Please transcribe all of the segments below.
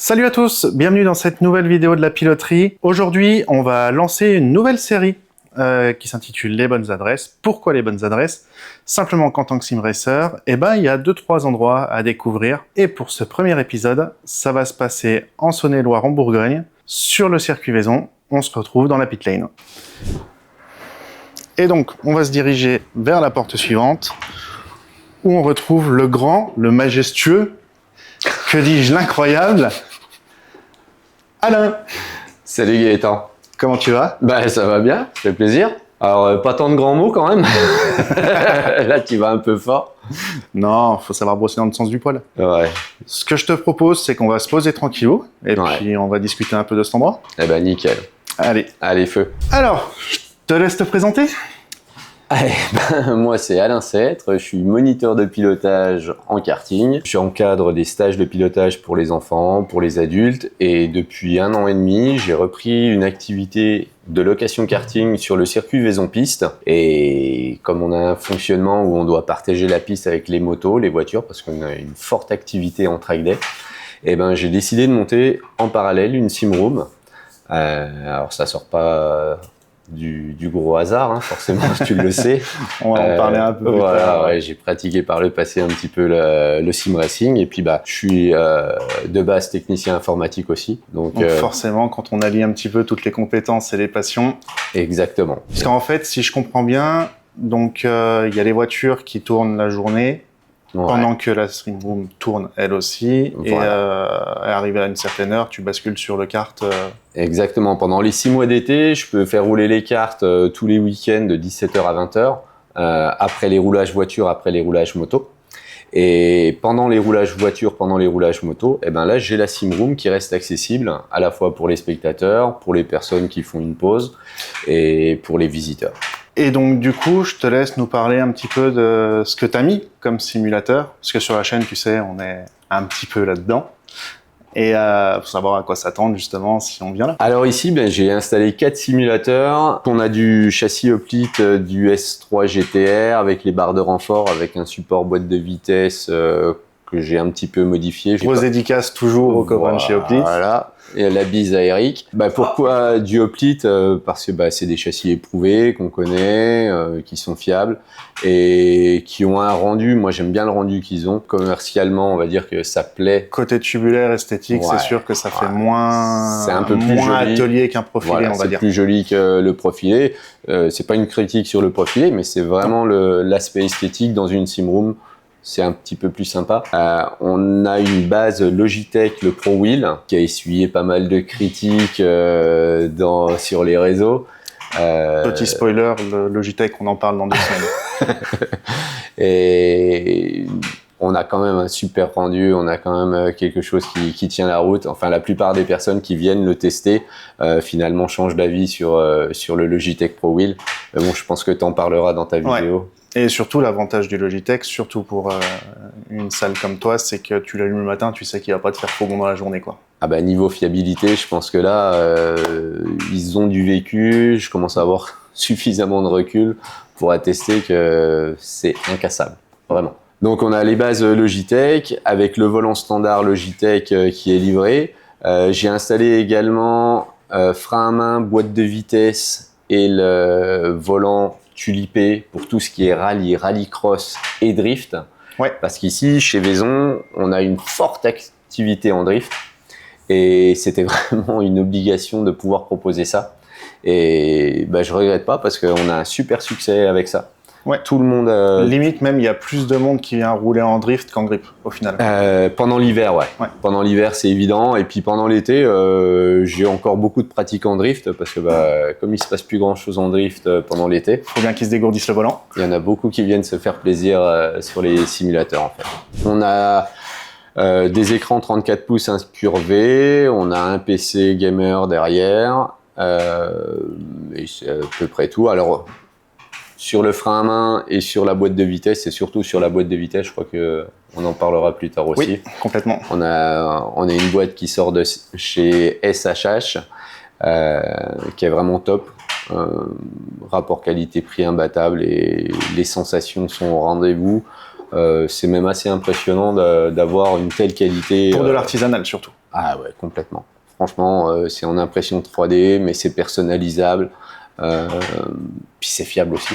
Salut à tous, bienvenue dans cette nouvelle vidéo de la piloterie. Aujourd'hui, on va lancer une nouvelle série qui s'intitule Les bonnes adresses. Pourquoi les bonnes adresses? Simplement qu'en tant que sim racer, il y a 2-3 endroits à découvrir. Et pour ce premier épisode, ça va se passer en Saône-et-Loire, en Bourgogne, sur le circuit Vaison. On se retrouve dans la pit lane. Et donc, on va se diriger vers la porte suivante, où on retrouve le grand, le majestueux, que dis-je, l'incroyable, Alain. Salut Gaëtan. Comment tu vas? Bah ça va bien, ça fait plaisir. Alors pas tant de grands mots quand même. Là tu vas un peu fort. Non, faut savoir brosser dans le sens du poil. Ouais. Ce que je te propose, c'est qu'on va se poser tranquillou, et puis on va discuter un peu de cet endroit. Eh ben nickel. Allez, feu. Alors, je te laisse te présenter. Allez, moi c'est Alain Sêtre, je suis moniteur de pilotage en karting. J'encadre des stages de pilotage pour les enfants, pour les adultes, et depuis 1 an et demi, j'ai repris une activité de location karting sur le circuit Vaison Piste. Et comme on a un fonctionnement où on doit partager la piste avec les motos, les voitures, parce qu'on a une forte activité en track day, et ben j'ai décidé de monter en parallèle une sim room. Alors ça sort pas du gros hasard, hein, forcément, tu le sais. On va en parler un peu. Voilà, ouais, j'ai pratiqué par le passé un petit peu le sim racing, et puis je suis de base technicien informatique aussi. Donc forcément, quand on allie un petit peu toutes les compétences et les passions. Exactement. Parce qu'en fait, si je comprends bien, donc il y a les voitures qui tournent la journée. Ouais. Pendant que la stream room tourne elle aussi, voilà. Et arrivé à une certaine heure, tu bascules sur le kart. Exactement. Pendant les 6 mois d'été, je peux faire rouler les karts tous les week-ends de 17h à 20h, après les roulages voiture, après les roulages moto. Et pendant les roulages voiture, pendant les roulages moto, et ben là j'ai la sim room qui reste accessible à la fois pour les spectateurs, pour les personnes qui font une pause et pour les visiteurs. Et donc du coup, je te laisse nous parler un petit peu de ce que tu as mis comme simulateur, parce que sur la chaîne, tu sais, on est un petit peu là-dedans. Et pour savoir à quoi s'attendre justement si on vient là. Alors ici, j'ai installé 4 simulateurs. On a du châssis hoplite du S3 GTR avec les barres de renfort, avec un support boîte de vitesse que j'ai un petit peu modifié. Grosse dédicace toujours aux copains de chez Hoplite. Voilà. Et la bise à Eric. Pourquoi du hoplite? Parce que c'est des châssis éprouvés, qu'on connaît, qui sont fiables et qui ont un rendu. Moi, j'aime bien le rendu qu'ils ont. Commercialement, on va dire que ça plaît. Côté tubulaire, esthétique, c'est sûr que ça fait moins, c'est un peu plus moins joli. Atelier qu'un profilé, on va dire. C'est plus joli que le profilé. C'est pas une critique sur le profilé, mais c'est vraiment l'aspect esthétique dans une sim room. C'est un petit peu plus sympa. On a une base Logitech, le Pro Wheel, qui a essuyé pas mal de critiques sur les réseaux. Petit spoiler, le Logitech, on en parle dans 2 semaines. Et on a quand même un super rendu, on a quand même quelque chose qui tient la route. Enfin, la plupart des personnes qui viennent le tester, finalement, changent d'avis sur le Logitech Pro Wheel. Mais bon, je pense que tu en parleras dans ta vidéo. Ouais. Et surtout, l'avantage du Logitech, surtout pour une salle comme toi, c'est que tu l'allumes le matin, tu sais qu'il va pas te faire trop bon dans la journée, quoi. Niveau fiabilité, je pense que là, ils ont du vécu. Je commence à avoir suffisamment de recul pour attester que c'est incassable, vraiment. Donc, on a les bases Logitech avec le volant standard Logitech qui est livré. J'ai installé également frein à main, boîte de vitesse et le volant tulipé pour tout ce qui est rallycross et drift. Ouais. Parce qu'ici, chez Vaison, on a une forte activité en drift et c'était vraiment une obligation de pouvoir proposer ça. Et je regrette pas parce qu'on a un super succès avec ça. Ouais. Tout le monde. Limite même, il y a plus de monde qui vient rouler en drift qu'en grip au final. Pendant l'hiver, ouais. Pendant l'hiver, c'est évident. Et puis pendant l'été, j'ai encore beaucoup de pratiques en drift parce que comme il se passe plus grand chose en drift pendant l'été. Faut bien qu'ils se dégourdissent le volant. Il y en a beaucoup qui viennent se faire plaisir sur les simulateurs en fait. On a des écrans 34 pouces incurvés, on a un PC gamer derrière, et c'est à peu près tout. Alors sur le frein à main et sur la boîte de vitesse, et surtout sur la boîte de vitesse, je crois qu'on en parlera plus tard aussi. Oui, complètement. On a une boîte qui sort de chez SHH, qui est vraiment top. Rapport qualité-prix imbattable et les sensations sont au rendez-vous. C'est même assez impressionnant d'avoir une telle qualité. Pour de l'artisanal surtout. Ah ouais, complètement. Franchement, c'est en impression 3D, mais c'est personnalisable. Puis c'est fiable aussi,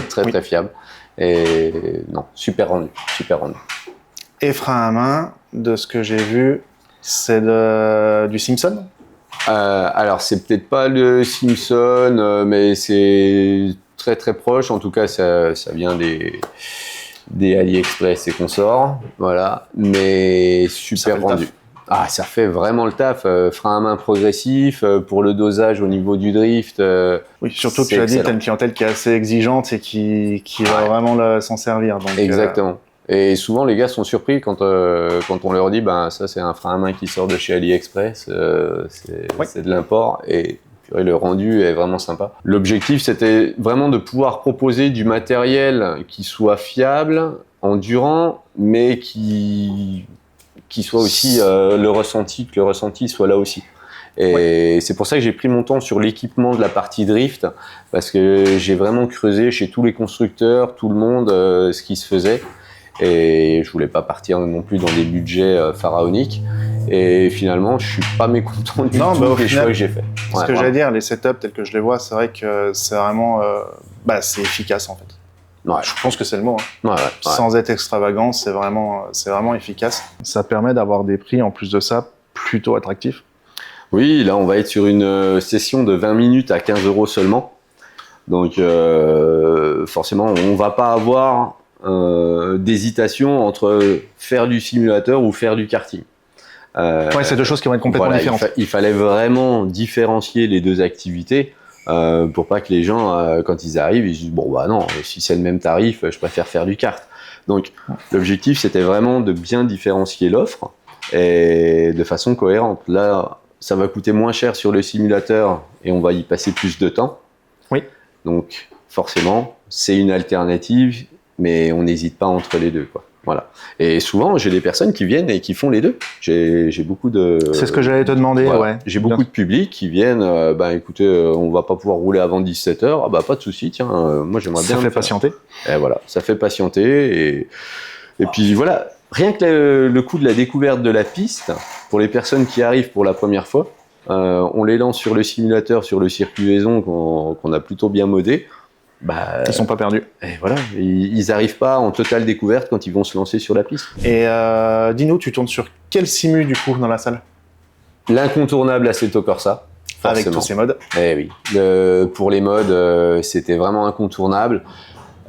très Oui. très fiable. Et non, super rendu, super rendu. Et frein à main, de ce que j'ai vu, c'est du Simpson. Alors c'est peut-être pas le Simpson, mais c'est très très proche. En tout cas, ça vient des AliExpress et consorts, voilà. Mais Ça super fait le rendu. taf. Ah, ça fait vraiment le taf. Frein à main progressif pour le dosage au niveau du drift. Oui, surtout que C'est tu as dit que tu as excellent. une clientèle qui est assez exigeante et qui va Ouais. vraiment s'en servir. Donc, Exactement. Et souvent, les gars sont surpris quand on leur dit, ben ça c'est un frein à main qui sort de chez AliExpress, Oui. c'est de l'import et purée, le rendu est vraiment sympa. L'objectif, c'était vraiment de pouvoir proposer du matériel qui soit fiable, endurant, mais qui soit aussi le ressenti, que le ressenti soit là aussi. Et c'est pour ça que j'ai pris mon temps sur l'équipement de la partie drift, parce que j'ai vraiment creusé chez tous les constructeurs, tout le monde, ce qui se faisait. Et je voulais pas partir non plus dans des budgets pharaoniques. Et finalement, je suis pas mécontent du Non, tout bah, au des final, choix que j'ai faits. ce Ouais, que vraiment. j'allais dire, les setups tels que je les vois, c'est vrai que c'est vraiment, c'est efficace en fait. Ouais, Je pense que c'est le mot. Hein. ouais, ouais. Sans être extravagant, c'est vraiment efficace. Ça permet d'avoir des prix en plus de ça plutôt attractifs. Oui, là, on va être sur une session de 20 minutes à 15 € seulement. Donc, forcément, on va pas avoir d'hésitation entre faire du simulateur ou faire du karting. Ouais, c'est deux choses qui vont être complètement Voilà, différentes. il fallait vraiment différencier les deux activités pour pas que les gens, quand ils arrivent, ils se disent bon bah non, si c'est le même tarif, je préfère faire du kart. Donc l'objectif c'était vraiment de bien différencier l'offre et de façon cohérente. Là, ça va coûter moins cher sur le simulateur et on va y passer plus de temps. Oui. Donc forcément, c'est une alternative, mais on n'hésite pas entre les deux, quoi. Voilà. Et souvent, j'ai des personnes qui viennent et qui font les deux. J'ai beaucoup de. C'est ce que j'allais te demander, Voilà. ouais. J'ai beaucoup de publics qui viennent. Écoutez, on va pas pouvoir rouler avant 17h. Ah bah pas de souci. Tiens, moi j'aimerais bien. Ça fait patienter. Et voilà, ça fait patienter et puis voilà. Rien que le coût de la découverte de la piste pour les personnes qui arrivent pour la première fois, on les lance sur le simulateur, sur le circuit Vaison qu'on a plutôt bien modé. Bah, Ils sont pas perdus. et voilà, ils n'arrivent pas en totale découverte quand ils vont se lancer sur la piste. Et dis-nous, tu tournes sur quel simu du coup dans la salle? L'incontournable Assetto Corsa, forcément. Avec tous ces modes. Eh oui, pour les modes, c'était vraiment incontournable.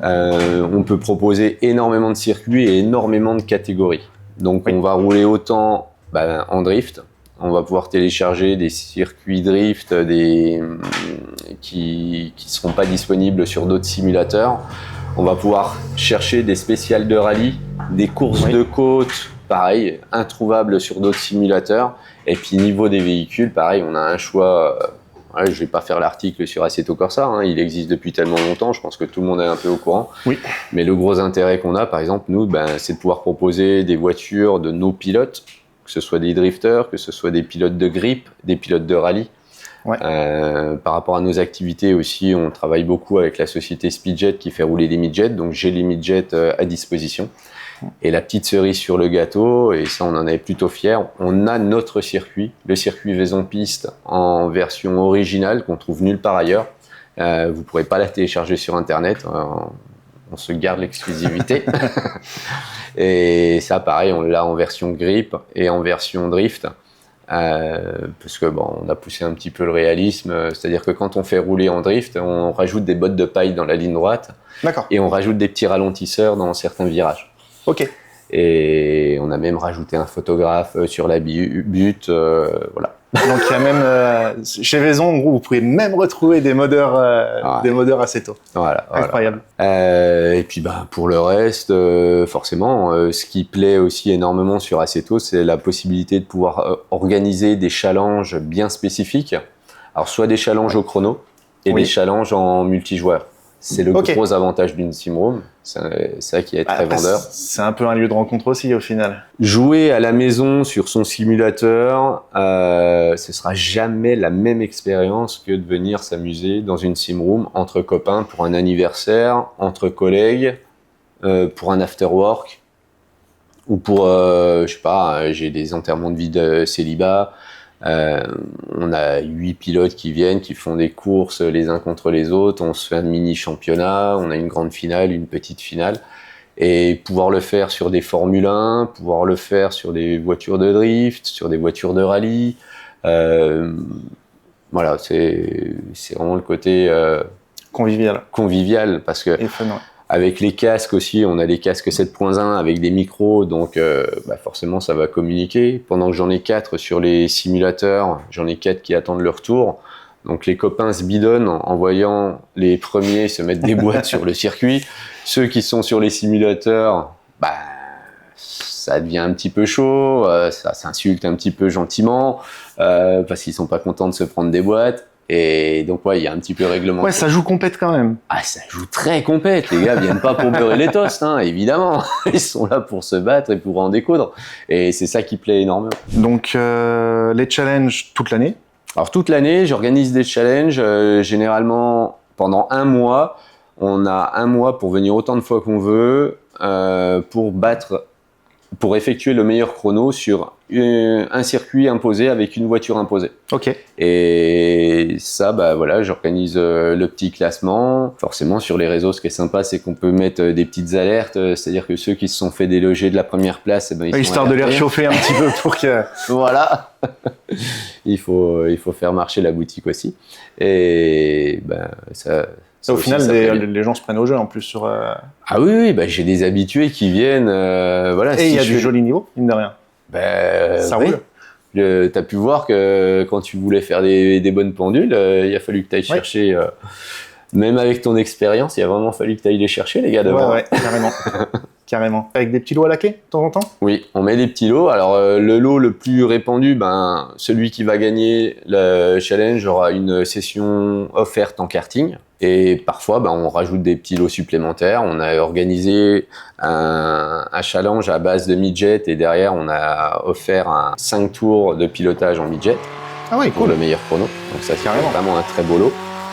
On peut proposer énormément de circuits et énormément de catégories. Donc Oui. on va rouler autant en drift. On va pouvoir télécharger des circuits drift qui ne seront pas disponibles sur d'autres simulateurs. On va pouvoir chercher des spéciales de rallye, des courses Oui. de côte, pareil, introuvables sur d'autres simulateurs. Et puis niveau des véhicules, pareil, on a un choix. Je ne vais pas faire l'article sur Assetto Corsa, hein, il existe depuis tellement longtemps, je pense que tout le monde est un peu au courant. Oui. Mais le gros intérêt qu'on a, par exemple, nous, c'est de pouvoir proposer des voitures de nos pilotes, que ce soit des drifters, que ce soit des pilotes de grip, des pilotes de rallye. Ouais. Par rapport à nos activités aussi, on travaille beaucoup avec la société Speedjet qui fait rouler les midjets, donc j'ai les midjets à disposition. Et la petite cerise sur le gâteau, et ça on en est plutôt fiers, on a notre circuit, le circuit Vaison Piste en version originale qu'on trouve nulle part ailleurs. Vous ne pourrez pas la télécharger sur internet, on se garde l'exclusivité. Et ça pareil, on l'a en version grip et en version drift. Parce que on a poussé un petit peu le réalisme, c'est-à-dire que quand on fait rouler en drift, on rajoute des bottes de paille dans la ligne droite. D'accord. Et on rajoute des petits ralentisseurs dans certains virages. Ok. Et on a même rajouté un photographe sur la butte, voilà. Donc il y a même chez Vaison, vous pouvez même retrouver des modeurs, des modeurs Assetto. Voilà. Incroyable. Et puis pour le reste, forcément, ce qui plaît aussi énormément sur Assetto, c'est la possibilité de pouvoir organiser des challenges bien spécifiques. Alors soit des challenges au chrono et des challenges en multijoueur. C'est le gros avantage d'une simroom, c'est ça qui est très vendeur. C'est un peu un lieu de rencontre aussi au final. Jouer à la maison sur son simulateur, ce sera jamais la même expérience que de venir s'amuser dans une simroom entre copains pour un anniversaire, entre collègues, pour un after work Ou pour, je sais pas, j'ai des enterrements de vie de célibat. On a 8 pilotes qui viennent, qui font des courses les uns contre les autres. On se fait un mini championnat. On a une grande finale, une petite finale. Et pouvoir le faire sur des Formule 1, pouvoir le faire sur des voitures de drift, sur des voitures de rallye. Voilà, c'est vraiment le côté convivial parce que fun, ouais. avec les casques aussi, on a des casques 7.1 avec des micros, donc forcément ça va communiquer. Pendant que j'en ai 4 sur les simulateurs, j'en ai 4 qui attendent leur tour. Donc les copains se bidonnent en voyant les premiers se mettre des boîtes sur le circuit. Ceux qui sont sur les simulateurs, ça devient un petit peu chaud, ça s'insulte un petit peu gentiment, parce qu'ils sont pas contents de se prendre des boîtes. Et donc il y a un petit peu réglementé. Ouais, ça joue compète quand même. Ah, ça joue très compète. Les gars viennent pas pour beurrer les toasts, hein, évidemment. Ils sont là pour se battre et pour en découdre. Et c'est ça qui plaît énormément. Donc les challenges toute l'année. Alors toute l'année, j'organise des challenges, généralement pendant un mois. On a un mois pour venir autant de fois qu'on veut, pour effectuer le meilleur chrono sur un circuit imposé avec une voiture imposée. Ok. Et ça, j'organise le petit classement. Forcément, sur les réseaux, ce qui est sympa, c'est qu'on peut mettre des petites alertes. C'est-à-dire que ceux qui se sont fait déloger de la première place, ils histoire sont de les réchauffer un petit peu pour que... Voilà. il faut faire marcher la boutique aussi. Et ça au final, les gens se prennent au jeu en plus sur... Ah oui, j'ai des habitués qui viennent. Et il y a du joli niveau, mine de rien. Ça roule. T'as pu voir que quand tu voulais faire des bonnes pendules, il a fallu que tu ailles chercher. Même avec ton expérience, il a vraiment fallu que tu ailles les chercher, les gars, devant. Ouais, carrément. Carrément. Avec des petits lots à laquer, de temps en temps? Oui, on met des petits lots. Alors, le lot le plus répandu, celui qui va gagner le challenge aura une session offerte en karting. Et parfois, on rajoute des petits lots supplémentaires. On a organisé un challenge à base de midget et derrière, on a offert 5 tours de pilotage en midget. Ah oui, pour cool. le meilleur chrono. Donc ça, c'est vraiment un très beau lot.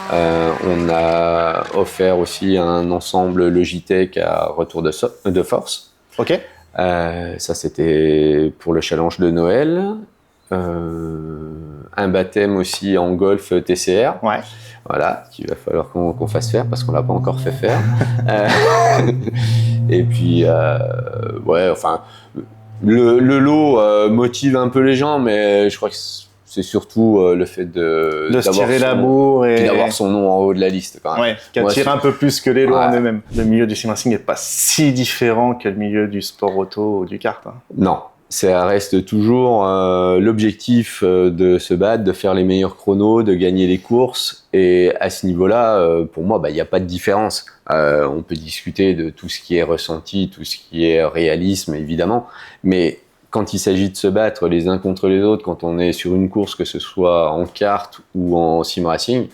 On a offert aussi un ensemble Logitech à retour de force. Ok. Ça, c'était pour le challenge de Noël. Un baptême aussi en golf TCR. Ouais. Voilà, qu'il va falloir qu'on fasse faire parce qu'on l'a pas encore fait faire. Et puis, le lot motive un peu les gens, mais je crois que c'est surtout le fait de se tirer la bourre et d'avoir son nom en haut de la liste. Quand même. Ouais, qui attire un peu plus que les lots en eux-mêmes. Le milieu du sim racing n'est pas si différent que le milieu du sport auto ou du kart. Hein. Non. Ça reste toujours l'objectif de se battre, de faire les meilleurs chronos, de gagner les courses. Et à ce niveau-là, pour moi, il n'y a pas de différence. On peut discuter de tout ce qui est ressenti, tout ce qui est réalisme, évidemment. Mais quand il s'agit de se battre les uns contre les autres, quand on est sur une course, que ce soit en kart ou en sim racing,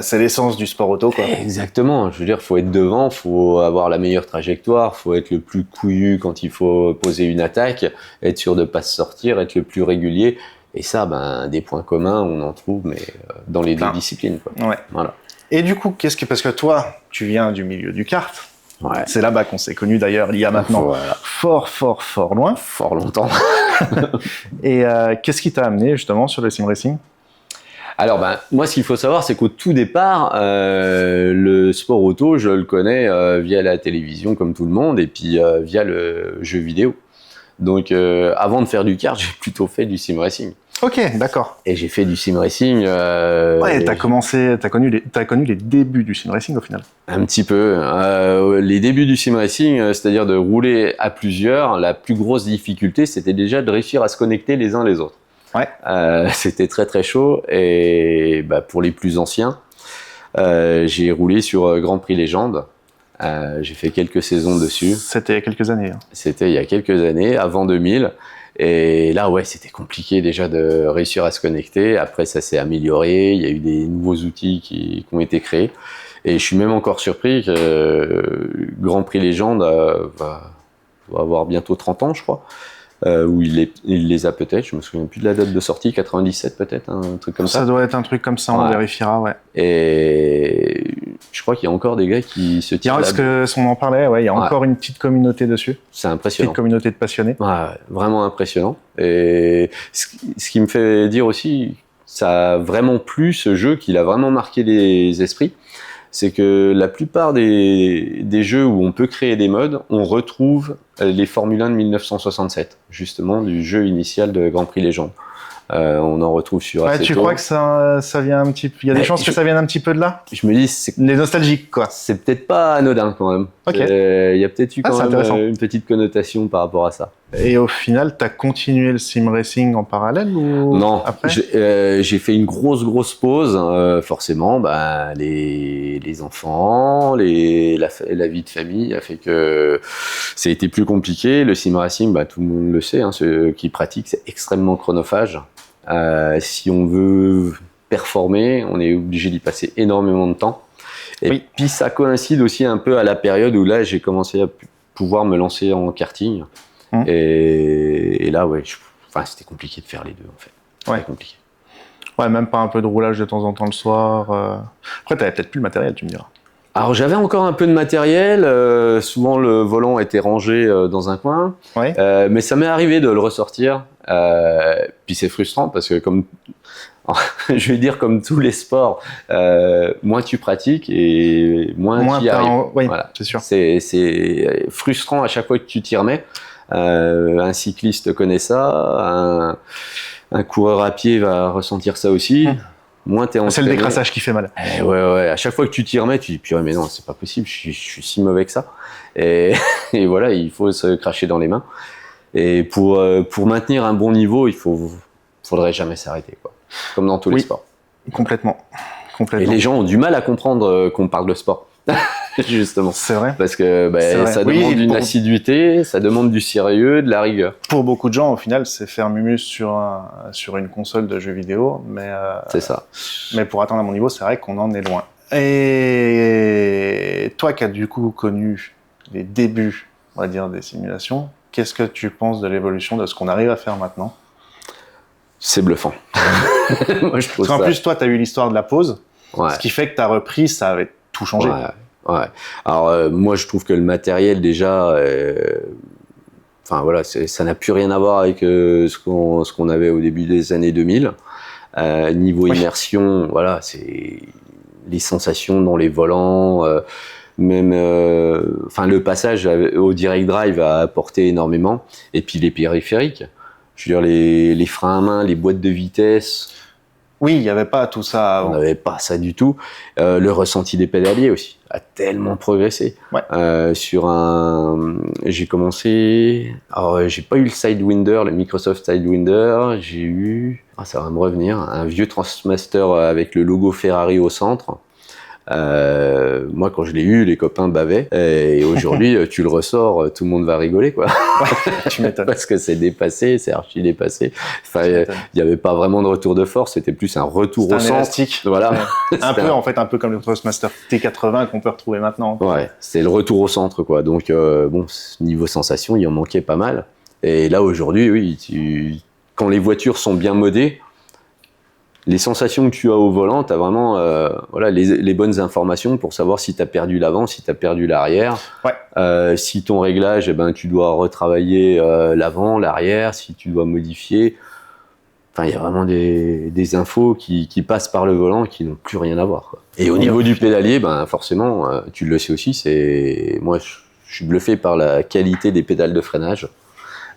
c'est l'essence du sport auto, quoi. Exactement. Je veux dire, faut être devant, faut avoir la meilleure trajectoire, faut être le plus couillu quand il faut poser une attaque, être sûr de pas se sortir, être le plus régulier. Et ça, des points communs, on en trouve, mais dans les deux disciplines, quoi. Ouais. Voilà. Et du coup, parce que toi, tu viens du milieu du kart. Ouais. C'est là-bas qu'on s'est connus d'ailleurs, il y a maintenant fort loin. Fort longtemps. Et qu'est-ce qui t'a amené justement sur le sim racing? Alors, moi, ce qu'il faut savoir, c'est qu'au tout départ, le sport auto, je le connais via la télévision, comme tout le monde, et puis via le jeu vidéo. Donc, avant de faire du kart, j'ai plutôt fait du sim racing. Ok, d'accord. Et j'ai fait du sim racing. T'as connu les débuts du sim racing au final. Un petit peu. Les débuts du sim racing, c'est-à-dire de rouler à plusieurs, la plus grosse difficulté, c'était déjà de réussir à se connecter les uns les autres. Ouais. C'était très très chaud et pour les plus anciens, j'ai roulé sur Grand Prix Légende. J'ai fait quelques saisons dessus. C'était il y a quelques années. Hein. C'était il y a quelques années, avant 2000. Et là, c'était compliqué déjà de réussir à se connecter. Après, ça s'est amélioré. Il y a eu des nouveaux outils qui ont été créés. Et je suis même encore surpris que Grand Prix Légende va avoir bientôt 30 ans, je crois. Où il les a peut-être, je me souviens plus de la date de sortie, 97 peut-être, un truc comme ça. Ça doit être un truc comme ça, on vérifiera, ouais. Et je crois qu'il y a encore des gars qui se tirent Parce que on en parlait, il y a encore une petite communauté dessus. C'est Une impressionnant. petite communauté de passionnés. Ouais, vraiment impressionnant. Et ce qui me fait dire aussi, ça a vraiment plu ce jeu, qu'il a vraiment marqué les esprits, c'est que la plupart des jeux où on peut créer des modes, on retrouve les Formule 1 de 1967, justement du jeu initial de Grand Prix Légende. On en retrouve sur Assetto. Tu crois que ça vient un petit peu... Il y a des chances que ça vienne un petit peu de là? Je me dis, c'est des nostalgiques, quoi. C'est peut-être pas anodin quand même. Ok. Il y a peut-être eu quand même une petite connotation par rapport à ça. Et au final, tu as continué le sim racing en parallèle ou non, après? J'ai fait une grosse pause. Forcément, les enfants, la vie de famille a fait que ça a été plus compliqué. Le sim racing, tout le monde le sait, ceux qui pratiquent, c'est extrêmement chronophage. Si on veut performer, on est obligé d'y passer énormément de temps. Et puis ça coïncide aussi un peu à la période où là j'ai commencé à pouvoir me lancer en karting. Et là, c'était compliqué de faire les deux en fait. C'était compliqué. Ouais, même pas un peu de roulage de temps en temps le soir. Après, t'avais peut-être plus le matériel, tu me diras. Alors j'avais encore un peu de matériel, souvent le volant était rangé dans un coin, mais ça m'est arrivé de le ressortir, puis c'est frustrant parce que je vais dire comme tous les sports, moins tu pratiques et moins tu y arrives. Voilà. C'est sûr. C'est frustrant à chaque fois que tu t'y remets. Un cycliste connaît ça, un coureur à pied va ressentir ça aussi. Moins t'es entraîné. C'est le décrassage qui fait mal. Ouais. À chaque fois que tu t'y remets, tu dis purée, mais non, c'est pas possible, je suis si mauvais que ça. Et voilà, il faut se cracher dans les mains. Et pour maintenir un bon niveau, faudrait jamais s'arrêter, quoi. Comme dans tous les sports. Complètement. Et les gens ont du mal à comprendre qu'on parle de sport. Justement. C'est vrai. Parce que ça demande une assiduité, ça demande du sérieux, de la rigueur. Pour beaucoup de gens, au final, c'est faire mumus sur une console de jeux vidéo, mais c'est ça. Mais pour atteindre mon niveau, c'est vrai qu'on en est loin. Et toi qui as du coup connu les débuts, on va dire, des simulations, qu'est-ce que tu penses de l'évolution de ce qu'on arrive à faire maintenant? C'est bluffant. Moi, je trouve Parce qu'en plus, toi, tu as eu l'histoire de la pause, ce qui fait que tu as repris, ça avait tout changé. Ouais. Alors moi je trouve que le matériel déjà, ça n'a plus rien à voir avec ce qu'on avait au début des années 2000. Niveau immersion, c'est les sensations dans les volants, même, le passage au direct drive a apporté énormément. Et puis les périphériques, je veux dire les freins à main, les boîtes de vitesse. Oui, il n'y avait pas tout ça avant. On n'avait pas ça du tout. Le ressenti des pédaliers aussi a tellement progressé. J'ai commencé... Alors, j'ai pas eu le Sidewinder, le Microsoft Sidewinder. J'ai eu... ça va me revenir. Un vieux Transmaster avec le logo Ferrari au centre. Moi, quand je l'ai eu, les copains bavaient. Et aujourd'hui, tu le ressors, tout le monde va rigoler, quoi. Tu m'étonnes. Parce que c'est dépassé, c'est archi dépassé. Il n'y avait pas vraiment de retour de force, c'était plus un retour au centre. Élastique. Voilà. un peu comme le Toastmaster T80 qu'on peut retrouver maintenant. Ouais, c'est le retour au centre, quoi. Donc, niveau sensation, il en manquait pas mal. Et là, aujourd'hui, quand les voitures sont bien modées, les sensations que tu as au volant, tu as vraiment les bonnes informations pour savoir si tu as perdu l'avant, si tu as perdu l'arrière. Si ton réglage, tu dois retravailler l'avant, l'arrière, si tu dois modifier. Il y a vraiment des infos qui passent par le volant qui n'ont plus rien à voir, quoi. Et au niveau du pédalier, forcément, tu le sais aussi, moi je suis bluffé par la qualité des pédales de freinage.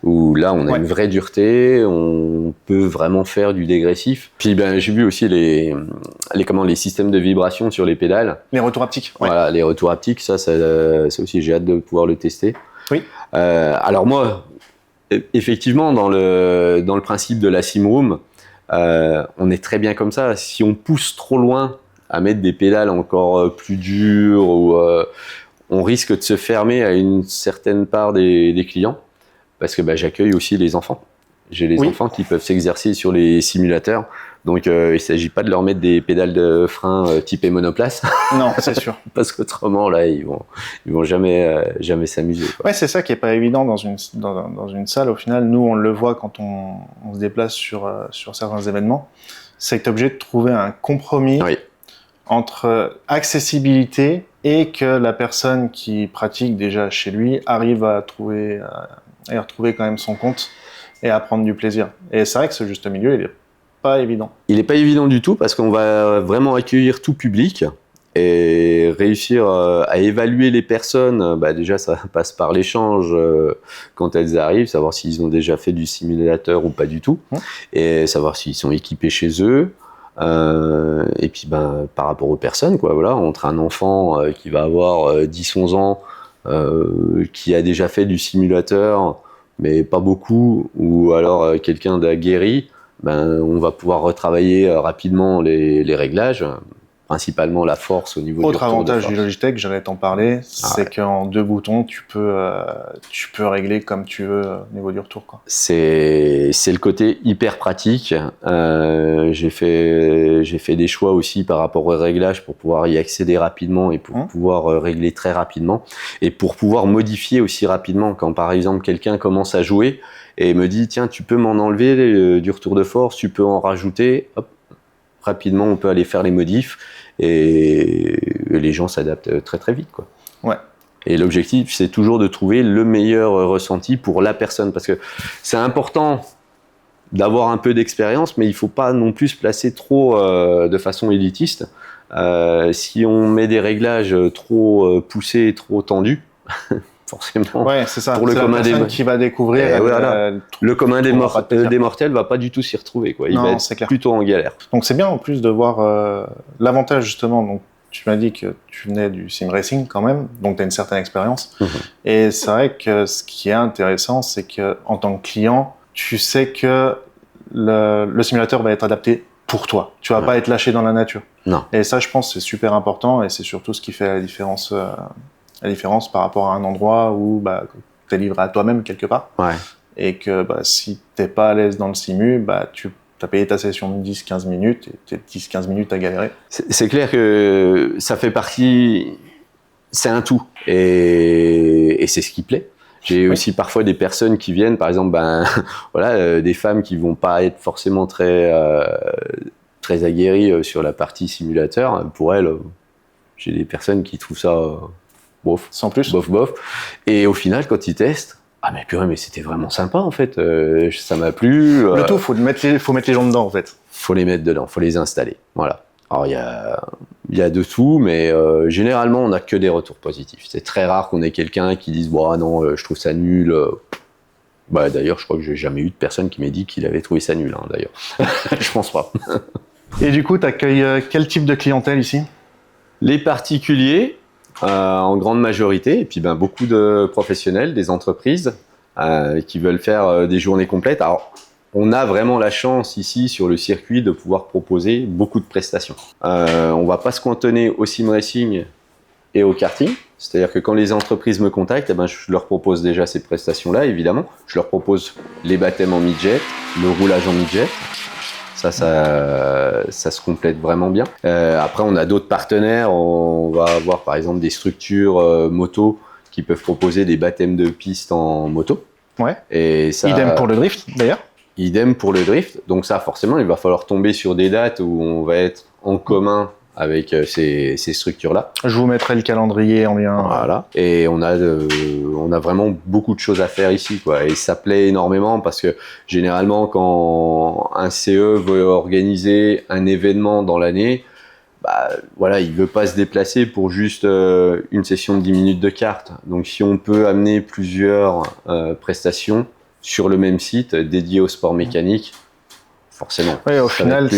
Où là on a une vraie dureté, on peut vraiment faire du dégressif. Puis j'ai vu aussi les systèmes de vibration sur les pédales. Les retours haptiques. Voilà, les retours haptiques, ça aussi j'ai hâte de pouvoir le tester. Oui. Alors moi, effectivement dans le principe de la SimRoom, on est très bien comme ça. Si on pousse trop loin à mettre des pédales encore plus dures, ou on risque de se fermer à une certaine part des clients. Parce que j'accueille aussi les enfants. J'ai les enfants qui peuvent s'exercer sur les simulateurs. Donc, il ne s'agit pas de leur mettre des pédales de frein typées monoplace. Non, c'est sûr. Parce qu'autrement, là, ils vont jamais s'amuser, quoi. Ouais, c'est ça qui n'est pas évident dans une salle. Au final, nous, on le voit quand on se déplace sur certains événements. C'est que tu es obligé de trouver un compromis entre accessibilité et que la personne qui pratique déjà chez lui arrive à y retrouver quand même son compte et à prendre du plaisir. Et c'est vrai que ce juste milieu, il est pas évident. Il n'est pas évident du tout parce qu'on va vraiment accueillir tout public et réussir à évaluer les personnes. Déjà, ça passe par l'échange quand elles arrivent, savoir s'ils ont déjà fait du simulateur ou pas du tout, et savoir s'ils sont équipés chez eux. Et puis par rapport aux personnes, quoi, voilà, entre un enfant qui va avoir 10-11 ans, qui a déjà fait du simulateur, mais pas beaucoup, ou alors quelqu'un d'aguerri, on va pouvoir retravailler rapidement les réglages, principalement la force au niveau du Autre retour de avantage force. du Logitech, j'allais t'en parler, c'est qu'en 2 boutons, tu peux régler comme tu veux au niveau du retour, quoi. C'est le côté hyper pratique. J'ai fait des choix aussi par rapport au réglage pour pouvoir y accéder rapidement et pour pouvoir régler très rapidement et pour pouvoir modifier aussi rapidement quand par exemple quelqu'un commence à jouer et me dit tiens tu peux m'en enlever du retour de force, tu peux en rajouter, hop, rapidement on peut aller faire les modifs et les gens s'adaptent très très vite, quoi. Ouais. Et l'objectif, c'est toujours de trouver le meilleur ressenti pour la personne. Parce que c'est important d'avoir un peu d'expérience, mais il ne faut pas non plus se placer trop de façon élitiste. Si on met des réglages trop poussés, trop tendus, forcément, Ouais, c'est ça. pour le commun des qui va découvrir. le commun des mortels va pas du tout s'y retrouver, quoi. Il va être plutôt en galère. Donc c'est bien en plus de voir l'avantage justement. Donc tu m'as dit que tu venais du sim racing quand même, donc tu as une certaine expérience. Et c'est vrai que ce qui est intéressant, c'est que en tant que client, tu sais que le simulateur va être adapté pour toi. Tu vas pas être lâché dans la nature. Non. Et ça, je pense, c'est super important et c'est surtout ce qui fait la différence par rapport à un endroit où tu es livré à toi-même quelque part. Ouais. Et que si t'es pas à l'aise dans le simu, tu as payé ta session de 10-15 minutes et t'es 10-15 minutes à galérer. C'est clair que ça fait partie, c'est un tout et c'est ce qui plaît. J'ai aussi parfois des personnes qui viennent, par exemple, des femmes qui vont pas être forcément très aguerries sur la partie simulateur. Pour elles, j'ai des personnes qui trouvent ça bof, sans plus, bof. Et au final, quand ils testent, ah mais purée, mais c'était vraiment sympa en fait, ça m'a plu. Le tout, faut mettre les gens dedans en fait. Faut les mettre dedans, faut les installer, voilà. Alors il y a de tout, mais généralement on n'a que des retours positifs. C'est très rare qu'on ait quelqu'un qui dise bon non, je trouve ça nul. D'ailleurs, je crois que j'ai jamais eu de personne qui m'ait dit qu'il avait trouvé ça nul. D'ailleurs, je pense pas. Et du coup, tu accueilles quel type de clientèle ici? Les particuliers. En grande majorité, et puis beaucoup de professionnels, des entreprises qui veulent faire des journées complètes. Alors, on a vraiment la chance ici sur le circuit de pouvoir proposer beaucoup de prestations. On va pas se cantonner au sim racing et au karting, c'est-à-dire que quand les entreprises me contactent, je leur propose déjà ces prestations-là, évidemment. Je leur propose les baptêmes en mid-jet, le roulage en mid-jet. Ça se complète vraiment bien. Après, on a d'autres partenaires. On va avoir par exemple des structures moto qui peuvent proposer des baptêmes de piste en moto. Ouais. Et ça, idem pour le drift d'ailleurs. Idem pour le drift. Donc ça, forcément, il va falloir tomber sur des dates où on va être en commun avec ces structures-là. Je vous mettrai le calendrier en lien. Voilà. Et on a vraiment beaucoup de choses à faire ici, quoi. Et ça plaît énormément parce que généralement, quand un CE veut organiser un événement dans l'année, il veut pas se déplacer pour juste une session de 10 minutes de cartes. Donc, si on peut amener plusieurs prestations sur le même site dédié au sport mécanique, forcément. Oui, au final,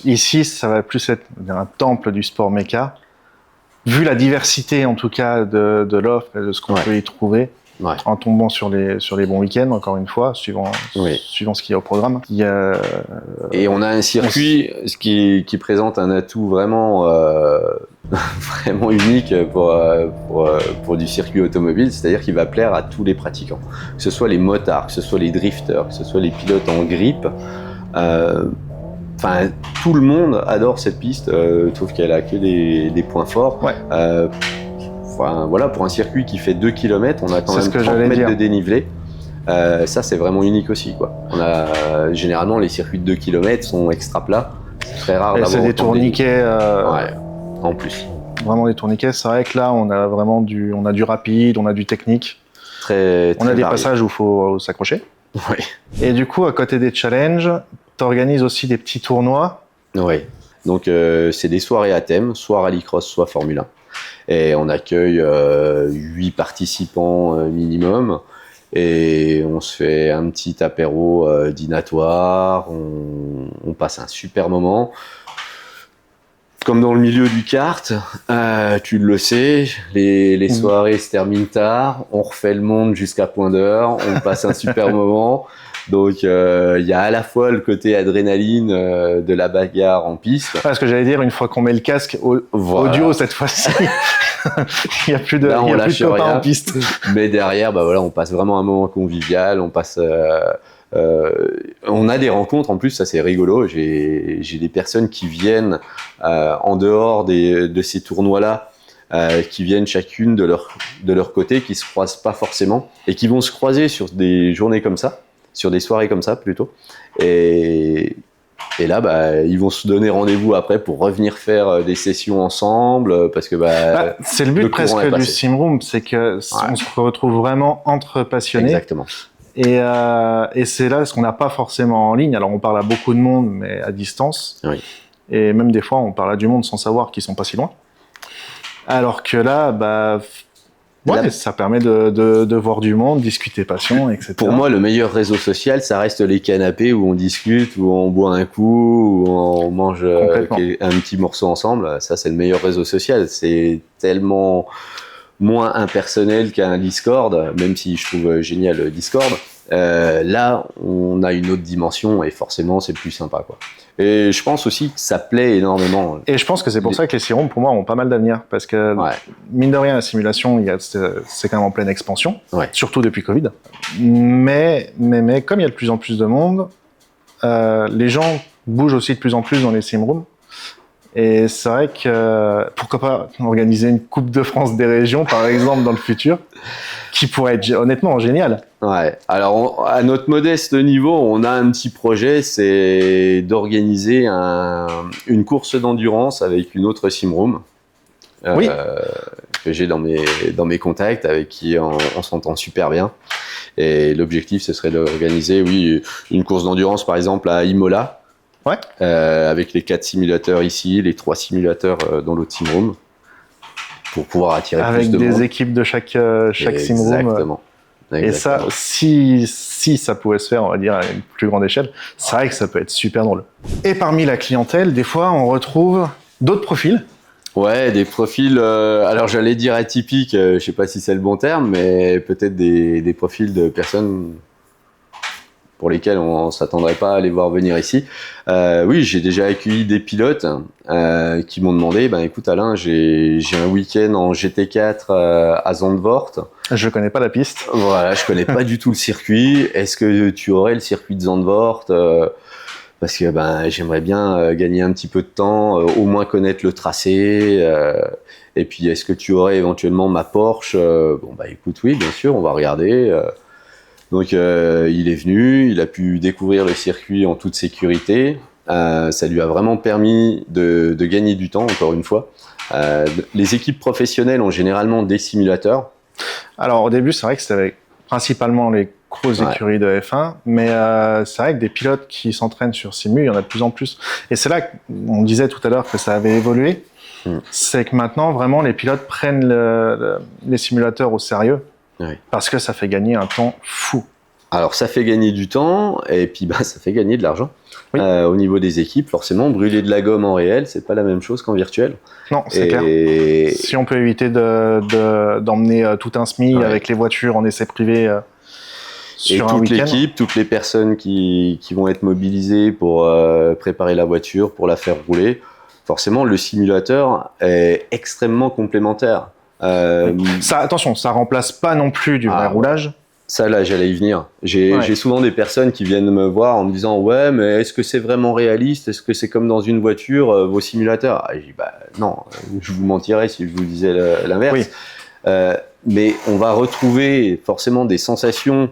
ici, ça va plus être un temple du sport méca. Vu la diversité, en tout cas, de l'offre et de ce qu'on peut y trouver, en tombant sur les bons week-ends, encore une fois, suivant ce qu'il y a au programme. Et on a un circuit qui présente un atout vraiment, vraiment unique pour du circuit automobile, c'est-à-dire qu'il va plaire à tous les pratiquants. Que ce soit les motards, que ce soit les drifters, que ce soit les pilotes en grippe. Tout le monde adore cette piste, trouve qu'elle a que des points forts. Ouais. Pour un circuit qui fait 2 km, on a quand même 30 mètres de dénivelé. Ça, c'est vraiment unique aussi, quoi. Généralement, les circuits de 2 km sont extra plats. C'est très rare d'avoir. C'est des tourniquets En plus. Vraiment des tourniquets. C'est vrai que là, on a vraiment on a du rapide, on a du technique. Très On a des varié. passages où il faut s'accrocher. Oui. Et du coup, à côté des challenges, tu organises aussi des petits tournois. Oui. Donc, c'est des soirées à thème, soit rallycross, soit Formule 1. Et on accueille 8 participants minimum. Et on se fait un petit apéro dînatoire. On passe un super moment. Comme dans le milieu du kart, tu le sais, les soirées se terminent tard, on refait le monde jusqu'à point d'heure, on passe un super moment. Donc, il y a à la fois le côté adrénaline de la bagarre en piste. Ouais, ce que j'allais dire, une fois qu'on met le casque Voilà. audio cette fois-ci, il n'y a plus de, Là, on il y a plus lâche de copains rien. en piste. Mais derrière, bah voilà, on passe vraiment un moment convivial. On a des rencontres en plus, ça c'est rigolo. J'ai des personnes qui viennent en dehors de ces tournois-là, qui viennent chacune de leur côté, qui se croisent pas forcément et qui vont se croiser sur des journées comme ça, sur des soirées comme ça plutôt. Et là, bah, ils vont se donner rendez-vous après pour revenir faire des sessions ensemble, parce que c'est le but le presque courant est du passé. Simroom, c'est que on se retrouve vraiment entre passionnés. Exactement. Et c'est là ce qu'on n'a pas forcément en ligne. Alors on parle à beaucoup de monde, mais à distance. Oui. Et même des fois, on parle à du monde sans savoir qu'ils sont pas si loin. Alors que là, ça permet de voir du monde, discuter passion, etc. Pour moi, le meilleur réseau social, ça reste les canapés où on discute, où on boit un coup, où on mange un petit morceau ensemble. Ça, c'est le meilleur réseau social. C'est tellement moins impersonnel qu'un Discord, même si je trouve génial le Discord. Là, on a une autre dimension et forcément, c'est plus sympa, quoi. Et je pense aussi que ça plaît énormément. Et je pense que c'est pour ça que les Simrooms, pour moi, ont pas mal d'avenir. Parce que, mine de rien, la simulation, c'est quand même en pleine expansion, surtout depuis Covid. Mais comme il y a de plus en plus de monde, les gens bougent aussi de plus en plus dans les Simrooms. Et c'est vrai que pourquoi pas organiser une Coupe de France des régions, par exemple, dans le futur, qui pourrait être honnêtement génial. Ouais. Alors, à notre modeste niveau, on a un petit projet, c'est d'organiser une course d'endurance avec une autre Simroom. Que j'ai dans mes contacts, avec qui on s'entend super bien. Et l'objectif, ce serait d'organiser, une course d'endurance, par exemple, à Imola. Avec les 4 simulateurs ici, les 3 simulateurs dans l'autre Simroom, pour pouvoir attirer plus de monde. Avec des équipes de chaque Simroom. Exactement. Et ça, si ça pouvait se faire, on va dire, à une plus grande échelle, c'est vrai que ça peut être super drôle. Et parmi la clientèle, des fois, on retrouve d'autres profils. Ouais, des profils, alors j'allais dire atypiques, je sais pas si c'est le bon terme, mais peut-être des profils de personnes pour lesquels on s'attendrait pas à les voir venir ici. Oui, j'ai déjà accueilli des pilotes qui m'ont demandé, écoute Alain, j'ai un week-end en GT4 à Zandvoort. Je connais pas la piste. Voilà, je connais pas du tout le circuit. Est-ce que tu aurais le circuit de Zandvoort parce que j'aimerais bien gagner un petit peu de temps, au moins connaître le tracé. Et puis, est-ce que tu aurais éventuellement ma Porsche écoute, oui, bien sûr, on va regarder. Donc, il est venu, il a pu découvrir le circuit en toute sécurité. Ça lui a vraiment permis de gagner du temps, encore une fois. Les équipes professionnelles ont généralement des simulateurs. Alors, au début, c'est vrai que c'était principalement les grosses écuries de F1, mais c'est vrai que des pilotes qui s'entraînent sur Simu, il y en a de plus en plus. Et c'est là qu'on disait tout à l'heure que ça avait évolué. C'est que maintenant, vraiment, les pilotes prennent les simulateurs au sérieux. Parce que ça fait gagner un temps fou. Alors ça fait gagner du temps et puis ça fait gagner de l'argent. Au niveau des équipes, forcément, brûler de la gomme en réel, c'est pas la même chose qu'en virtuel. Non, c'est clair. Si on peut éviter d'emmener tout un SMI avec les voitures en essai privé sur un week-end. Et toute l'équipe, toutes les personnes qui vont être mobilisées pour préparer la voiture, pour la faire rouler, forcément le simulateur est extrêmement complémentaire. Attention, ça remplace pas non plus du vrai roulage. Ça, là, j'allais y venir. J'ai souvent des personnes qui viennent me voir en me disant « Ouais, mais est-ce que c'est vraiment réaliste? Est-ce que c'est comme dans une voiture, vos simulateurs ?» Je dis « Non, je vous mentirais si je vous disais l'inverse. » Mais on va retrouver forcément des sensations,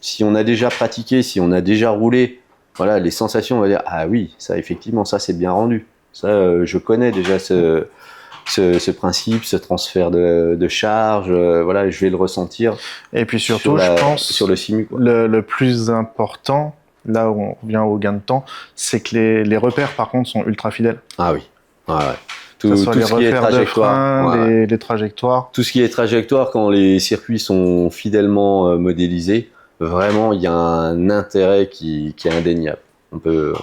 si on a déjà pratiqué, si on a déjà roulé, voilà, les sensations, on va dire « Ah oui, ça, effectivement, ça, c'est bien rendu. » Ça, je connais déjà ce principe, ce transfert de charge. Voilà, je vais le ressentir. Et puis surtout, je pense, sur le simu, quoi. Le plus important, là où on revient au gain de temps, c'est que les repères, par contre, sont ultra fidèles. Ah oui. Ouais. Que ce soit les repères de frein, les trajectoires. Tout ce qui est trajectoire, quand les circuits sont fidèlement modélisés, vraiment, il y a un intérêt qui est indéniable. On peut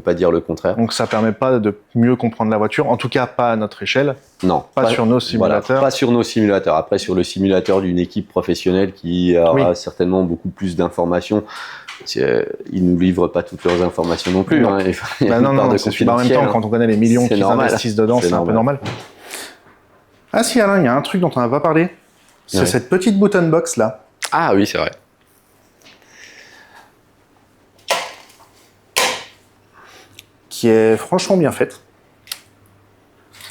pas dire le contraire. Donc ça permet pas de mieux comprendre la voiture, en tout cas pas à notre échelle. Non. Pas sur nos simulateurs. Voilà, pas sur nos simulateurs. Après, sur le simulateur d'une équipe professionnelle qui aura certainement beaucoup plus d'informations. Ils nous livrent pas toutes leurs informations non plus. Non, hein. Non, c'est en même temps, quand on connaît les millions qu'ils investissent dedans, c'est un peu normal. Ah si, Alain, il y a un truc dont on n'a pas parlé. C'est cette petite button box là. Ah oui, c'est vrai. Qui est franchement bien faite.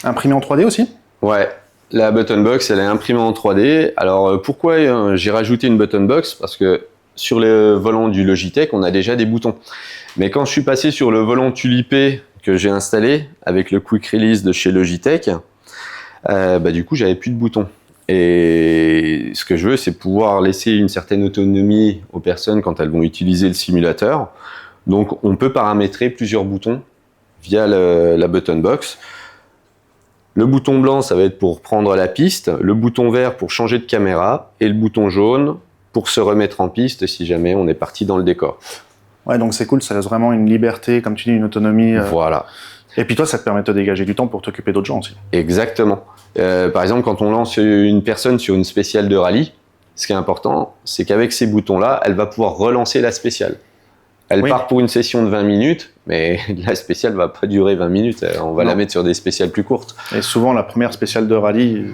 Imprimée en 3D aussi. Ouais, la button box, elle est imprimée en 3D. Alors pourquoi j'ai rajouté une button box? Parce que sur le volant du Logitech, on a déjà des boutons. Mais quand je suis passé sur le volant Tulipé que j'ai installé avec le Quick Release de chez Logitech, du coup, j'avais plus de boutons. Et ce que je veux, c'est pouvoir laisser une certaine autonomie aux personnes quand elles vont utiliser le simulateur. Donc, on peut paramétrer plusieurs boutons via la button box. Le bouton blanc, ça va être pour prendre la piste, le bouton vert pour changer de caméra, et le bouton jaune pour se remettre en piste si jamais on est parti dans le décor. Ouais, donc c'est cool, ça laisse vraiment une liberté, comme tu dis, une autonomie. Voilà. Et puis toi, ça te permet de te dégager du temps pour t'occuper d'autres gens aussi. Exactement. Par exemple, quand on lance une personne sur une spéciale de rallye, ce qui est important, c'est qu'avec ces boutons-là, elle va pouvoir relancer la spéciale. Elle part pour une session de 20 minutes, mais la spéciale va pas durer 20 minutes. On va la mettre sur des spéciales plus courtes. Et souvent, la première spéciale de rallye,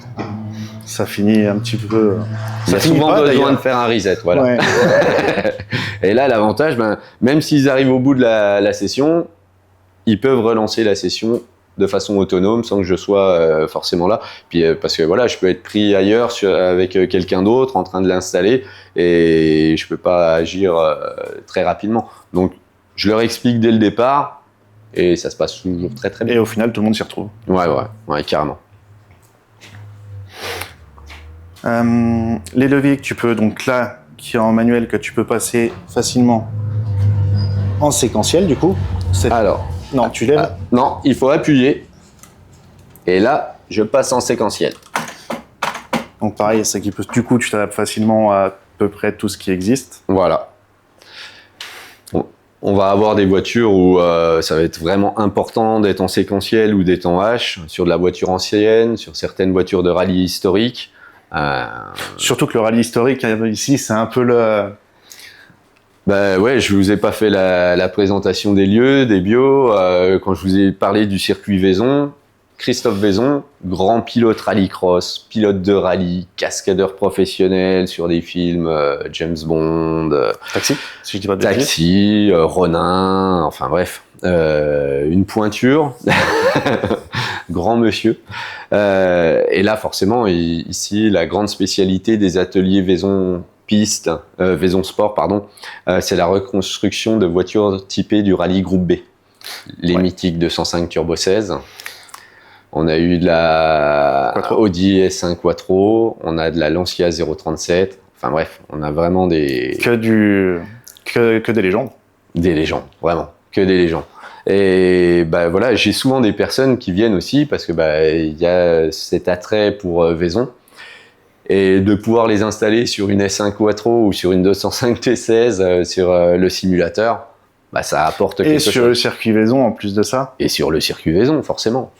ça finit un petit peu... Il y a souvent besoin de faire un reset, voilà. Ouais. Et là, l'avantage, même s'ils arrivent au bout de la session, ils peuvent relancer la session de façon autonome sans que je sois forcément là. Puis parce que voilà, je peux être pris ailleurs avec quelqu'un d'autre en train de l'installer et je peux pas agir très rapidement. Donc je leur explique dès le départ et ça se passe toujours très très bien. Et au final, tout le monde s'y retrouve. Ouais, carrément. Les leviers que tu peux, donc là, qui est en manuel, que tu peux passer facilement en séquentiel, du coup. Alors. Non, tu lèves. Non, il faut appuyer. Et là, je passe en séquentiel. Donc pareil, c'est du coup, tu t'adaptes facilement à peu près tout ce qui existe. Voilà. On va avoir des voitures où ça va être vraiment important d'être en séquentiel ou d'être en H, sur de la voiture ancienne, sur certaines voitures de rallye historique. Surtout que le rallye historique, ici, c'est un peu le... Ouais, je vous ai pas fait la présentation des lieux, des bios. Quand je vous ai parlé du circuit Vaison, Christophe Vaison, grand pilote rallycross, pilote de rallye, cascadeur professionnel sur des films James Bond, Taxi, si je dis pas de Taxi, Ronin, enfin bref, une pointure, grand monsieur. Et là, forcément, ici, la grande spécialité des ateliers Vaison Vaison Sport, c'est la reconstruction de voitures typées du rallye groupe B. Les mythiques 205 Turbo 16. On a eu de la Audi S1 Quattro, on a de la Lancia 037. Enfin bref, on a vraiment des... Que des légendes. Des légendes, vraiment. Que des légendes. Et voilà, j'ai souvent des personnes qui viennent aussi parce que il y a cet attrait pour Vaison. Et de pouvoir les installer sur une S1 Quattro ou sur une 205 T16 sur le simulateur, ça apporte quelque chose. Et sur le circuit Vaison en plus de ça. Et sur le circuit Vaison, forcément.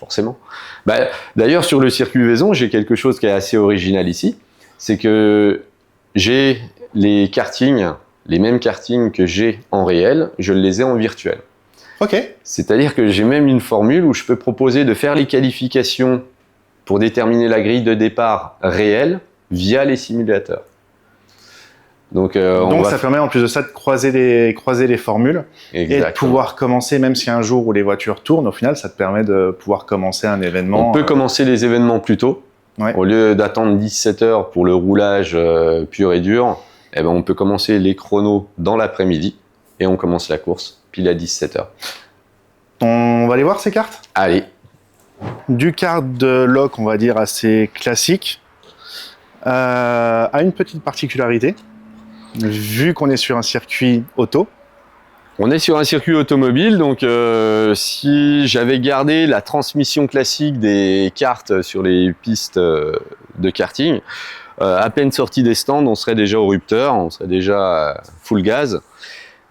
D'ailleurs, sur le circuit Vaison, j'ai quelque chose qui est assez original ici. C'est que j'ai les kartings, les mêmes kartings que j'ai en réel, je les ai en virtuel. Ok. C'est-à-dire que j'ai même une formule où je peux proposer de faire les qualifications pour déterminer la grille de départ réelle via les simulateurs. Donc ça permet en plus de ça de croiser les formules. Exactement. Et de pouvoir commencer, même si un jour où les voitures tournent, au final ça te permet de pouvoir commencer un événement. On peut commencer les événements plus tôt. Ouais. Au lieu d'attendre 17 heures pour le roulage pur et dur, on peut commencer les chronos dans l'après-midi et on commence la course pile à 17 heures. On va aller voir ces cartes. Allez. Du kart de loc, on va dire assez classique, a une petite particularité, vu qu'on est sur un circuit auto. On est sur un circuit automobile, donc si j'avais gardé la transmission classique des karts sur les pistes de karting, à peine sorti des stands, on serait déjà au rupteur, on serait déjà full gaz.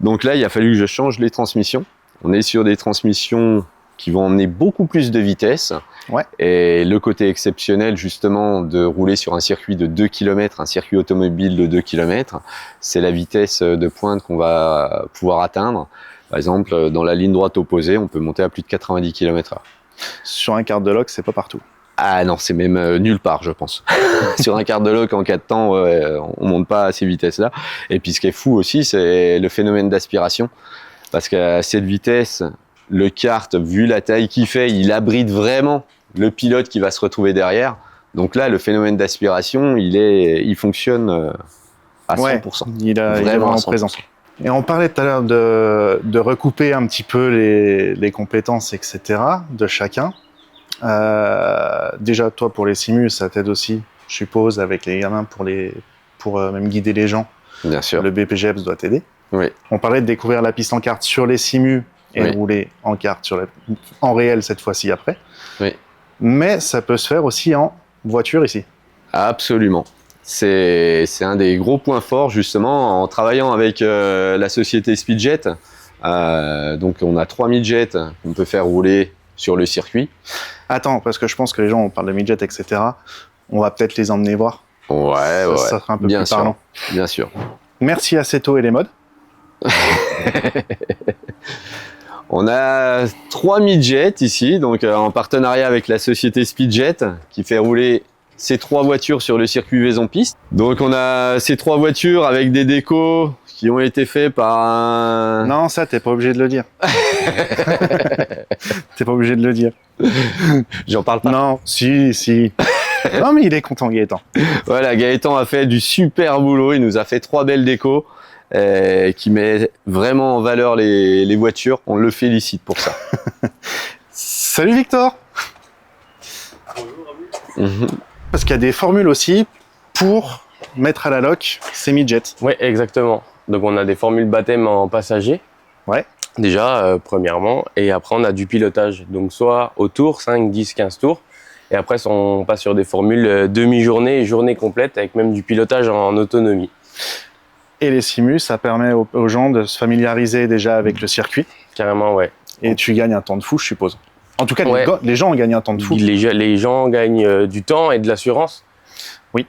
Donc là, il a fallu que je change les transmissions. On est sur des transmissions qui vont emmener beaucoup plus de vitesse. Ouais. Et le côté exceptionnel, justement, de rouler sur un circuit de 2 km, un circuit automobile de 2 km, c'est la vitesse de pointe qu'on va pouvoir atteindre. Par exemple, dans la ligne droite opposée, on peut monter à plus de 90 km/h. Sur un kart de loc, c'est pas partout. Ah non, c'est même nulle part, je pense. Sur un kart de loc en 4 temps, on monte pas à ces vitesses-là. Et puis ce qui est fou aussi, c'est le phénomène d'aspiration. Parce qu'à cette vitesse, le kart, vu la taille qu'il fait, il abrite vraiment le pilote qui va se retrouver derrière. Donc là, le phénomène d'aspiration, il fonctionne à 100%. Ouais, il est vraiment présent. Et on parlait tout à l'heure de recouper un petit peu les compétences, etc. de chacun. Déjà, toi, pour les simus, ça t'aide aussi, je suppose, avec les gamins pour même guider les gens. Bien sûr. Le BPGEPS doit t'aider. Oui. On parlait de découvrir la piste en kart sur les simus et Oui. rouler en kart en réel cette fois-ci après. Oui. Mais ça peut se faire aussi en voiture ici. Absolument. C'est un des gros points forts, justement, en travaillant avec la société Speedjet. Donc, on a 3 midjets qu'on peut faire rouler sur le circuit. Attends, parce que je pense que les gens, on parle de midget, etc. On va peut-être les emmener voir. Ouais, Ça sera un peu bien plus sûr, parlant. bien sûr. Merci à Seto et les modes. On a 3 midjets ici, donc en partenariat avec la société Speedjet, qui fait rouler ces 3 voitures sur le circuit Vaison-Piste. Donc on a ces 3 voitures avec des décos qui ont été faits par un... Non, ça, t'es pas obligé de le dire. T'es pas obligé de le dire. J'en parle pas. Non, si. Non, mais il est content, Gaëtan. Voilà, Gaëtan a fait du super boulot, il nous a fait 3 belles décos qui met vraiment en valeur les voitures. On le félicite pour ça. Salut Victor. Mhm. Parce qu'il y a des formules aussi pour mettre à la loc ces midgets. Oui, exactement. Donc on a des formules baptême en passager. Ouais. Déjà, premièrement. Et après, on a du pilotage. Donc soit au tour, 5, 10, 15 tours. Et après, on passe sur des formules demi-journée et journée complète avec même du pilotage en autonomie. Et les simus, ça permet aux gens de se familiariser déjà avec le circuit. Carrément, ouais. Et tu gagnes un temps de fou, je suppose. En tout cas, Ouais. les gens gagnent un temps de fou. Les gens gagnent du temps et de l'assurance. Oui.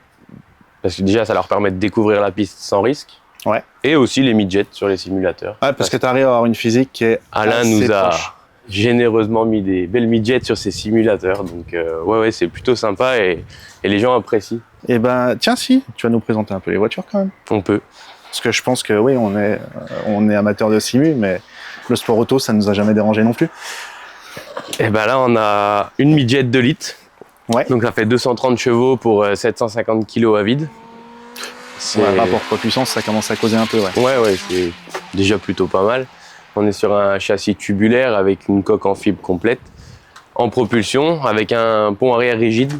Parce que déjà, ça leur permet de découvrir la piste sans risque. Ouais. Et aussi les midgets sur les simulateurs. Ah, parce que tu arrives à avoir une physique qui est Alain assez nous a proche. généreusement mis des belles midgets sur ses simulateurs. Donc ouais, c'est plutôt sympa et les gens apprécient. Eh ben, tiens, si, tu vas nous présenter un peu les voitures quand même. On peut. Parce que je pense que oui, on est amateur de simu, mais le sport auto, ça nous a jamais dérangé non plus. Et ben là, on a une midget 2 litres. Ouais. Donc ça fait 230 chevaux pour 750 kg à vide. Ouais, rapport poids-puissance, ça commence à causer un peu, ouais. Ouais, c'est déjà plutôt pas mal. On est sur un châssis tubulaire avec une coque en fibre complète, en propulsion, avec un pont arrière rigide.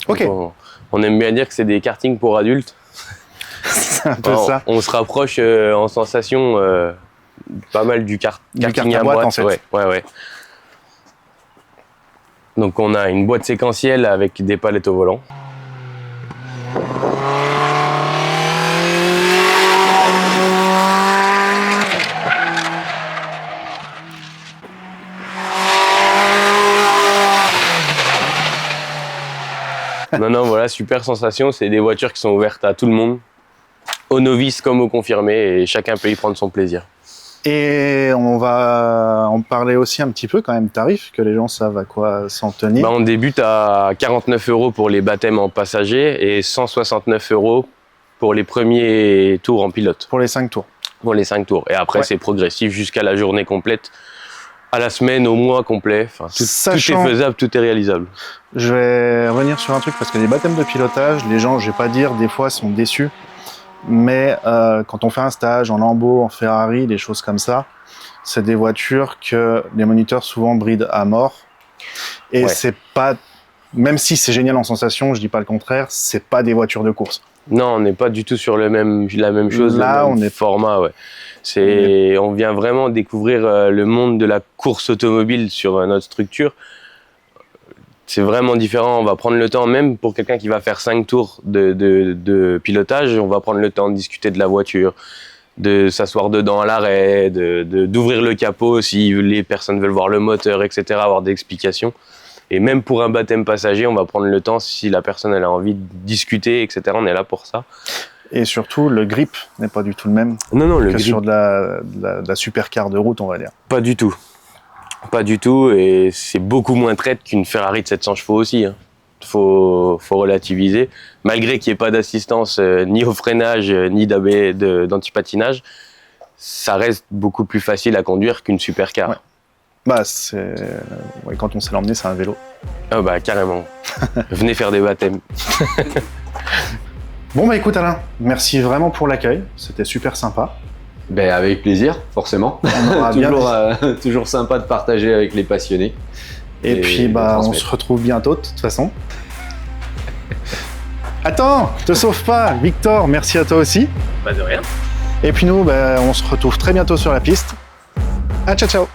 Ok. Donc, on aime bien dire que c'est des kartings pour adultes. C'est un peu ça. On se rapproche en sensation pas mal du karting à boîte, en fait. Ouais. Donc on a une boîte séquentielle avec des palettes au volant. Non, voilà, super sensation. C'est des voitures qui sont ouvertes à tout le monde, aux novices comme aux confirmés, et chacun peut y prendre son plaisir. Et on va en parler aussi un petit peu quand même, tarif, que les gens savent à quoi s'en tenir. Bah, on débute à 49 € pour les baptêmes en passager et 169 € pour les premiers tours en pilote. Pour les 5 tours. Pour les 5 tours. Et après, Ouais. c'est progressif jusqu'à la journée complète, à la semaine, au mois complet. Enfin, tout Sachant- est faisable, tout est réalisable. Je vais revenir sur un truc parce que les baptêmes de pilotage, les gens, je vais pas dire, des fois sont déçus. Mais quand on fait un stage en Lambo, en Ferrari, des choses comme ça, c'est des voitures que les moniteurs souvent brident à mort. Et Ouais. c'est pas, même si c'est génial en sensation, je dis pas le contraire, c'est pas des voitures de course. Non, on n'est pas du tout sur la même chose, Là, le même on est- format. Ouais. On vient vraiment découvrir le monde de la course automobile sur notre structure. C'est vraiment différent. On va prendre le temps, même pour quelqu'un qui va faire 5 tours de pilotage, on va prendre le temps de discuter de la voiture, de s'asseoir dedans à l'arrêt, d'ouvrir le capot si les personnes veulent voir le moteur, etc., avoir des explications. Et même pour un baptême passager, on va prendre le temps si la personne elle a envie de discuter, etc. On est là pour ça. Et surtout, le grip n'est pas du tout le même Non, le que grip, sur de la supercar de route, on va dire. pas du tout. Pas du tout, et c'est beaucoup moins traite qu'une Ferrari de 700 chevaux aussi. Hein. Faut relativiser. Malgré qu'il n'y ait pas d'assistance ni au freinage, ni d'antipatinage, ça reste beaucoup plus facile à conduire qu'une supercar. Ouais. Bah, ouais, quand on sait l'emmener, c'est un vélo. Ah bah carrément. Venez faire des baptêmes. Bon, bah écoute Alain, merci vraiment pour l'accueil, c'était super sympa. Ben, avec plaisir, forcément. On aura bien Toujours sympa de partager avec les passionnés. Et puis, de bah, on transmettre. se retrouve bientôt, de toute façon. Attends, te sauve pas, Victor, merci à toi aussi. Pas de rien. Et puis nous, bah, on se retrouve très bientôt sur la piste. Ah, ciao, ciao.